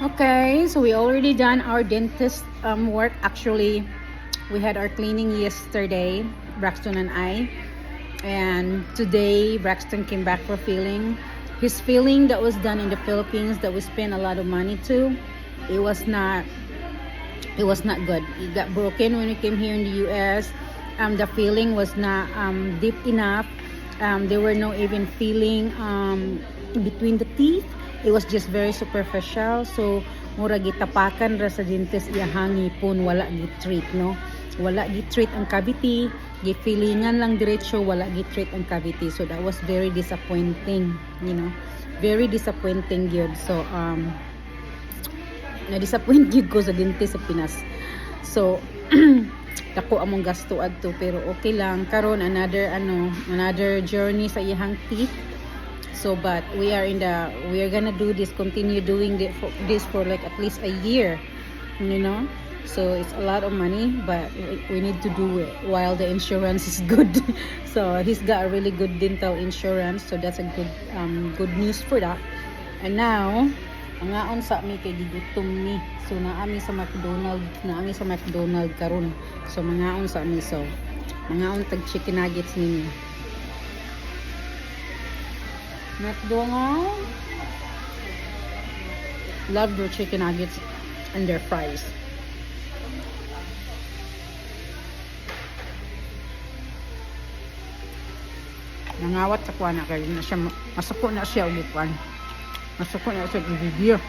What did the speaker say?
Okay, so we already done our dentist work. Actually, we had our cleaning yesterday, Braxton and I. And today, Braxton came back for filling. His filling that was done in the Philippines that we spent a lot of money to, it was not good. It got broken when we came here in the US. The filling was not deep enough. There were no even filling between the teeth. It was just very superficial. So mura gitapakan ra sa dentist iyahang ngipon, wala gitreat, no? Wala gitreat ang cavity, gifilingan lang diretso, wala gitreat ang cavity. So that was very disappointing, you know. Very disappointing yun. So na-disappoint yun ko sa dentist sa Pinas. So dako among gasto adto, pero okay lang karon another journey sa iyang teeth. So but we are gonna do this, continue doing this for like at least a year, you know. So it's a lot of money, but we need to do it while the insurance is good. So he's got a really good dental insurance, so that's a good news for that. And now ngaon sa mi kay gigutom ni, so naami sa McDonald karon. So mangaon sa mi, so mangaon tag chicken nuggets ninyo. McDonald love their chicken nuggets and their fries. Nangawat sa kuana kay na siya masuko na siya ugipan. Masuko na siya video.